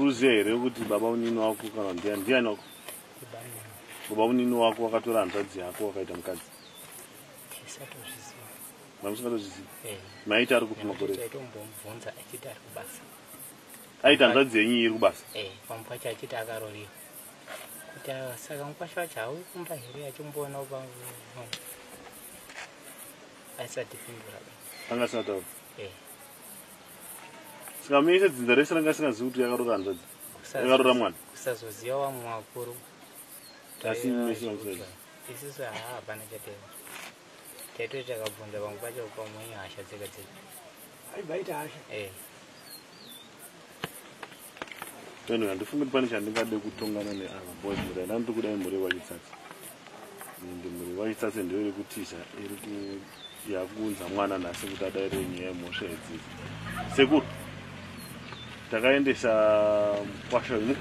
uruziya here kuti baba unini wako kana ndiani wako? Baba unini wako wakatora hanzvadzi yako wakaita mukadzi? Mamusingatozviziva? Maiti ari kupi makore? Aita hanzvadzi yenyu iri kubasa? Pamupacha achiti akaroriwa. Kuti saka mukwasha wacho hauyi kumba here achimboona asati pindura. Angasina taura? Saka muise dzinza rese ranga asingazivi kuti yakarora hanzvadzi? Yakarora mwana? Kusazoziva vamwe vakuru. Asi mese mamusingaziva? Isusu hapana chateva. Taitoti takabvunza pamwe pacho pamwe hasha dzega dzega. Aibaita hasha? Vanhu handifungi kuti pane chandingade kutongana neava boys kuti handandi kudai mhuri wachitsatsi. Mhuri wachitsatsi ndiyo iri kutiza iri yakunza mwana nhasi kuti adaire nyaya yemhosva idzidzi. Sekuru takaendesa mukwasha wenyu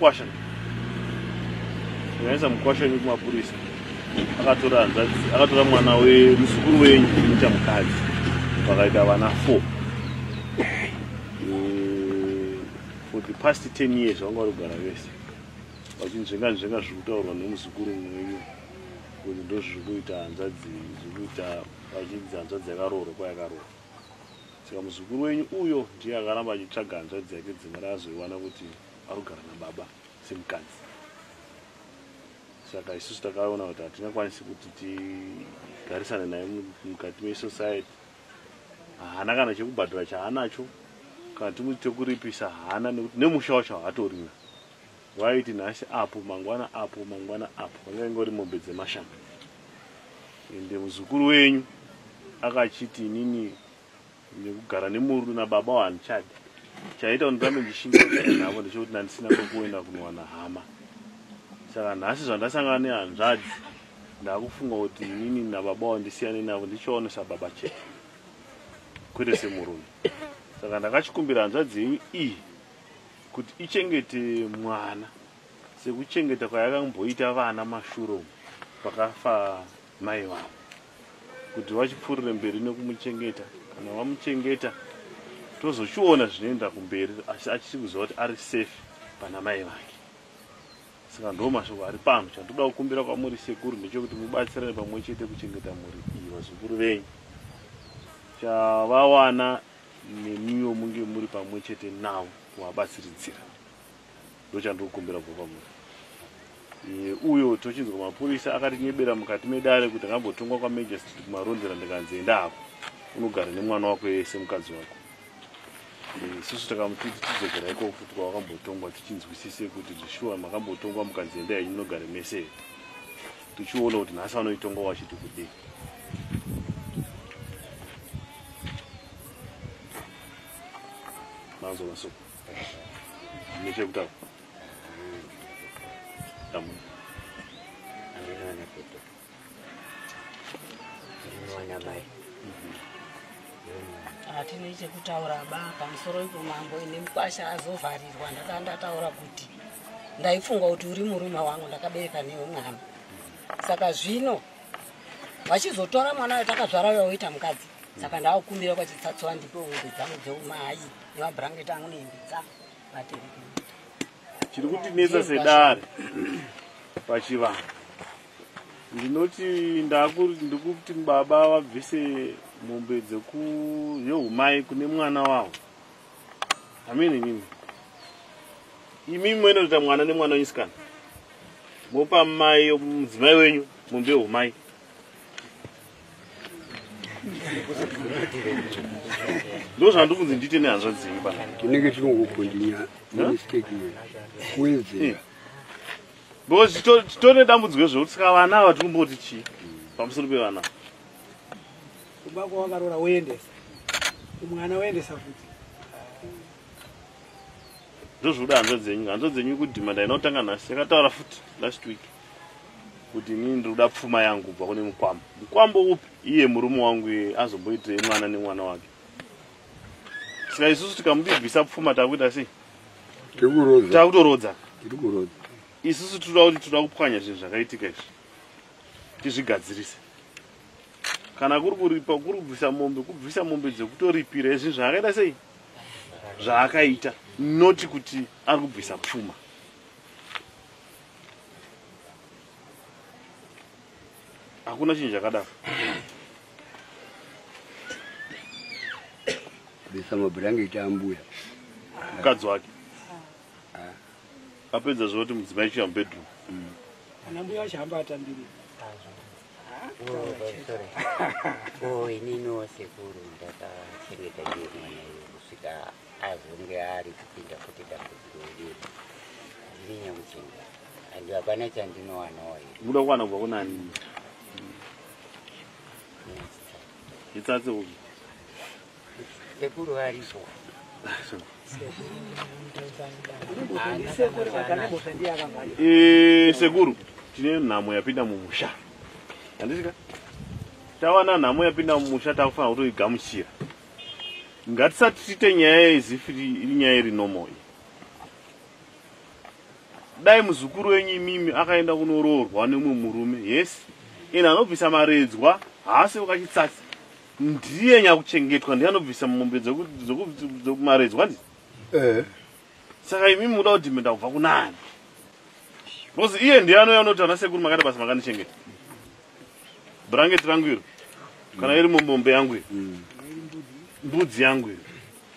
kumapurisa, akatora hanzvadzi, akatora mwana wemuzukuru wenyu kumuita mukadzi, vakaita vana 4. For the past 10 years vanga vari kugara vese vachinzvenga zviri kutaurwa nemuzukuru wenyu kuti ndo zviri kuita hanzvadzi, vachidzi hanzvadzi yakaroorwa kwayakaroorwa. Saka muzukuru wenyu uyo ndiye akaramba achitsvaga hanzvadzi yake dzimwe razoiwana kuti ari kugara nababa semukadzi. Saka isusu takaona kuti hatingakwanisi kuti tigarisane naye mukati mesociety. Haana kana chekubhadhara chaanacho, kana timuti tekuripisa haana, nekuti nemusha wacho hatorina. Waiti nhasi apo mangwana apo mangwana apo, vanga ingori mombe dzemashanga. Ende muzukuru wenyu akachiti inini nekugara nemuru nababa wandichadi, chaita kuti ndambe ndishinga navo ndechekuti ndandisina kwekuenda kunowana hama. Saka nhasi zvandasangana nehanzvadzi ndakufunga kuti inini nababa wandisiyane navo ndichionesa baba chete kwete semurume. Saka ndakachikumbira hanzvadzi yenyu iyi kuti ichengete mwana sekuchengeta kwayakamboita vana mashure pakafa mai vavo, kuti vachipfuurire mberi nekumuchengeta. Kana vamuchengeta tozochiona zvinoenda kumberi, asi achikuziva kuti ari safe pana mai vake. Saka ndo mashoko ari pano. Chandoda kukumbira kwamuri sekuru ndechekuti mubatsirane pamwe chete kuchengeta mhuri iyi vazukuru venyu. Chavawana nemiwo munge muri pamwe chete navo kuvabatsiridzira. Ndo chandokukumbira kubva kwamuri. Uyo tochinzwa mapurisa akatinyebera mukati medare kuti angambotongwa kwaMajor Street kumaronzera ndikanzi enda apo unogara nemwana wako yese mukadzi wako. Isusu takamutiti tidzokera ikoko futi kwawakambotongwa tichinzwisise kuti zvishuwa makambotongwa mukadzi enda yenyu munogara mese, tichiona kuti nhasi vanoitongwa wachiti kudii. Manzo masoko nechekutaura hatine chekutaura ba pamusoro ipo mambo ine mukwasha azovharirwa. Ndakandataura kuti ndaifunga kuti uri murume wangu, ndakabereka newe mwana. Saka zvino vachizotora mwana watakazvara waoita mukadzi. Saka ndakukumbira kwachitsatswa ndipo ngombe dzangu dzeumai nemabhurangeti angu nehembe dzangu vatereki. Chiri kutinetsa sedare pachivanhu ndinoti ndikuti baba vabvise mombe yeumai kune mwana wavo. Amini nini? Imi mwenoita mwana nemwana wenyisikana mopa mai mudzimai wenyu mombe yeumai. Ndo zvandibvunza ndite nehanzvadzi yenyu pana. Chinenge chinokukondinya mistake kuwedzera. Because titore dambudziko zvokuti saka vana ava tikumboti chii pamusoro pevana. Kubako wakarora uendesa mwana uendesa futi. Ndo zvokuda hanzvadzi yenyu kudhimanda inotanga nhasi yakataura futi last week kuti inini ndinoda pfuma yangu kubva kune mukwambo. Mukwambo upi? Iye murume wangu azomboitirei mwana nemwana wake. Saka isusu tikamubvisa pfuma takuita sei? Takutorodza. Isusu toda kupwanya zvinhu zvakaitika izvi tizvigadzirise. Kana kuri kubvisa mombe dzekutoripira zvinhu zvakaita sei? zvaakaita noti kuti ari kubvisa pfuma. Hakuna chinhu chakadaro. Bisa mabhurangeti ambuya. Mukadzi wake apedza zvoti mudzimai chiya mubedroom. Ana mbuya achihamba atambiri. Inini sekuru ndakachengeta ndiye mwana iye kusvika azonge ari kupinda kuti dambudziko iri ndiri nyamuchinga andi hapana chandinowana iye. Muda kuwana kubva kunani? Itsatse upi? Sekuru aripo. Sekuru tine nhamo yapinda mumusha. Handisika? Tawana nhamo yapinda mumusha takufanira kutoigamuchira. Ngatisati tiite nyaya yezifiri iri nyaya iri normal. Dai muzukuru wenyu imimi akaenda kunoroorwa nemumwe murume, yes, ina anobvisa maredzwa haasi wakachitsatsa. Ndiye nyakuchengetwa ndiye anobvisa mombe dzokumaredzwa ndi. Saka imimi muda kudhimenda kubva kunani? Because iye ndiye anouya anoti ana sekuru makati basa makandichengeta. Brangeti rangu iro kana iri mombe yangu iro mbudzi yangu iro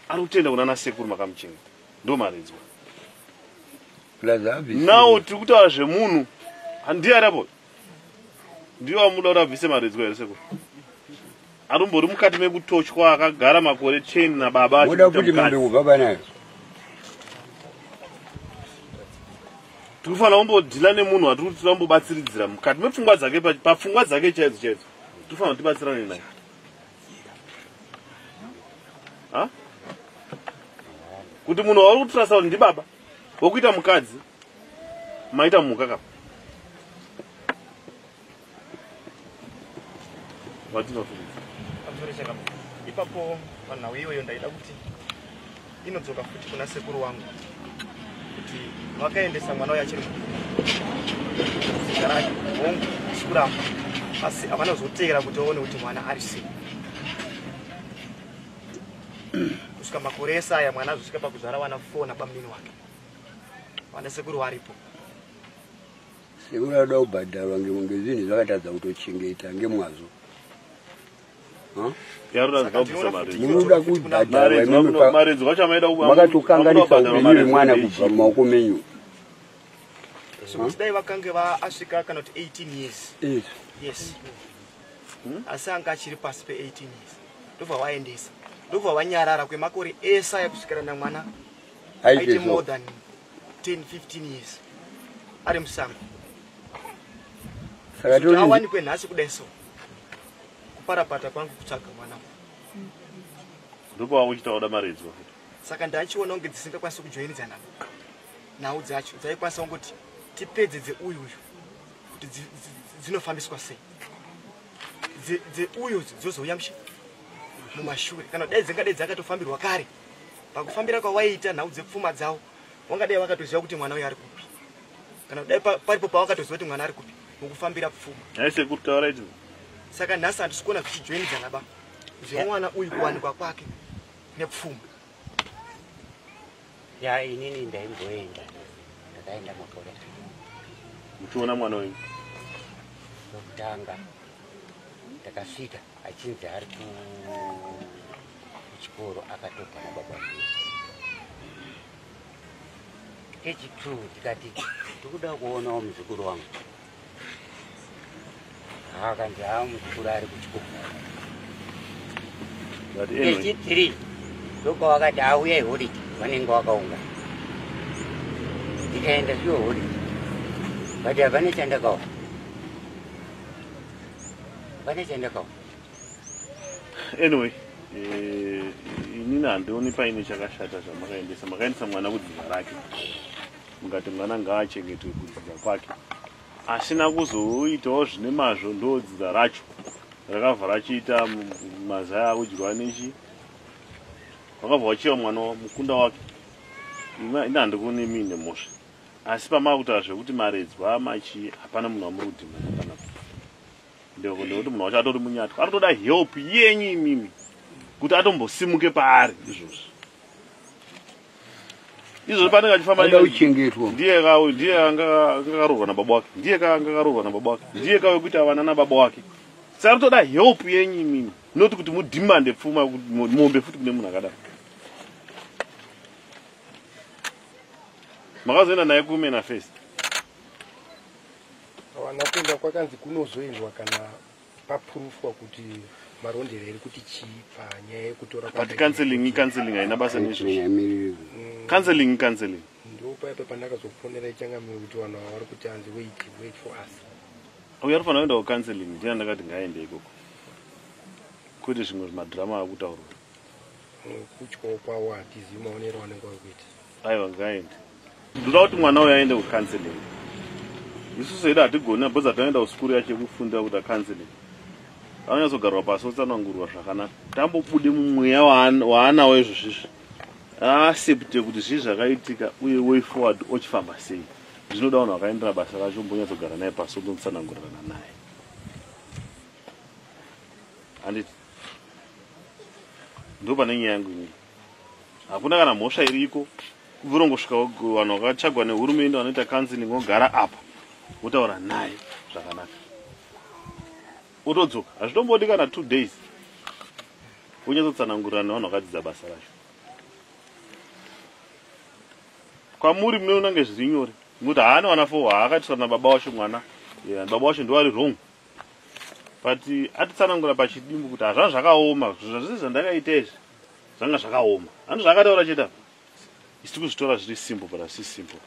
ari kutenda kuna ana sekuru makamuchengeta ndo maredzwa. Nawo tiri kutaura zvemunhu handiye ariapo ndiyo amuda kuti abvise maredzwa here sekuru. Arumbori mukati mekutochwa akagara makore 10 nababa muda kuti mambe kubaba nayo. Tinofanira kumbodhila nemunhu watiri kuti tirambobatsiridzira mukati mepfungwa dzake papfungwa dzake chaidzo chaidzo. Tinofanira kuti tibatsirane naye. Kuti munhu wauri kutrasa kuti ndibaba wokuita mukadzi maita mhuka kapa. Ipapo vanhau iyoyo ndaida kuti inodzoka futi kuna sekuru wangu kuti vakaendesa mwana uyo achiri zita rake hongu sikuramba asi havana kuzoteera kuti vaone kuti mwana ari sei. Kusvika makore ese aya mwana azosvika pakuzvara vana 4 nabamnini wake. Vana sekuru varipo. Sekuru anoda kubhadharwa ngezvinhu zvakatadza kutochengeta ngemwazvo. Munoda kubhadharwa makatokanganisa upenyu hwemwana kubva mumaoko menyu. Dai vakange vasvika kana kuti 18 years. Yes. Asi anga achiri pasi pe 18 years. Ndobva vaendesa. Ndobva vanyarara kwemakore ese aya kusvikira na mwana aite more than 10-15 years. Ari musango. Saka toni awanikwe nhasi kudai so. Kuparapata kwangu kutsvaga mwana. Ndipo wakuchita kuda maredzwa. Saka ndachiona kunge dzisingakwanisi kujoinidzana nhau dzacho dzaikwanisa kungoti tipedze dzeuyu kuti dzinofambiswa sei. Dzeuyu dzozouya mumashure kana dai dzingadai dzakatofambirwa kare pakufambira kwawaita nhau dzepfuma dzawo wangadai wakatoziva kuti mwana uyu ari kupi kana dai paripo pawakatoziva kuti mwana ari kupi mukufambira pfuma. Aise kutaura izvo. Saka nhasi handisi kuona zvichijoinidzana ba zvemwana uyu kuwanikwa kwake nepfuma. Ya inini ndaimboenda ndakaenda makore muchiona mwana uyu ndokutanga ndakasvika achinzi ari kuchikoro akatobva nababa vangu. Kechi2 tikati tikuda kuonawo muzukuru wangu. Akanzi muzukuru ari kuchikoro. Kechi3 ndokwavakati auyai holiday vanenge vakaunga. Ndikaenda zviwo holiday but havana chandakaona. Anyway, inini handioni paine chakashata zvamakaendesa. Makaendesa mwana kudzidza rake mukati mwana ngaachengetwe kudzidza kwake. Asina kuzoitawo zvine mazvo ndodzidza racho rakabva rachiita mazaya akudyirwa nechi. Wakabva wachiva mwana mukunda wake. Ina handikuoni mine mhosva. Asi pamakutaura zvekuti maredzwa machi hapana munhu wamuri kudhimana panapa. Ndekuti munhu wacho atori munyatwa aritoda help yenyu imimi kuti atombosimuke paari izvozvo. izvo panenge achifamba uchengetwa ndiye angaroorwa nababa wake, ndiye angaroorwa nababa wake, ndiye wekuti avana nababa wake. Saka toda help yenyu imimi, noti kuti mudhimande pfuma mombe futi kune munhu akadaro. Makazoenda naye kumena first. Wana kuenda kwakanzi kunozoendwa kana papurufwa kuti marondero eri kuti chipa nyaya yekutora but counseling haina basa nezvo. Counseling ndo paipa pandakazokufonera ichangamiro kuti vanhu vari kuti hanzi wait for us. Uya rufana kuenda kucounseling ndina ndakati ngaende ikoko kuti zvimwe zvimadhirama akutaurwa kutyawo kwawo hatizivi maonero anenge akuita. Aiwa ngaende ndoda kuti mwana uyo aende kucounseling. Isusu hedu hatigoni bhoza taenda kusikuru yacho yekufunda kuti counseling anonyatsogarwa pasi otsanangurwa zvakanaka tambobude mumweya waanawo izvozvizvi asepte kuti zvii zvakaitika uye way forward ochifamba sei. Zvinoda vanhu vakaendera basa racho mbonyatsogara naye pasi ototsanangurirana naye. Handiti ndo pane nyaya yangu inini. Hakuna kana mhosva iriko kubvirongosvika vanhu vakachagwa nehurumende vanoita counseling ogara apa wotaura naye zvakanaka otodzoka. Hazvitombodi kana 2 days onyatsotsanangurira nevanhu vakadzidza basa racho. Kwamuri munoona zviri nyore ngokuti haana wana fo haakatiswa nababa wacho mwana baba wacho ndo ari wrong but atitsanangura pachidimbu kuti hazva zvakaoma zvese zvandakaita izvi zvanga zvakaoma. Hanzi zvakataura cheta isi tikuzvitora zviri simple but asi simple.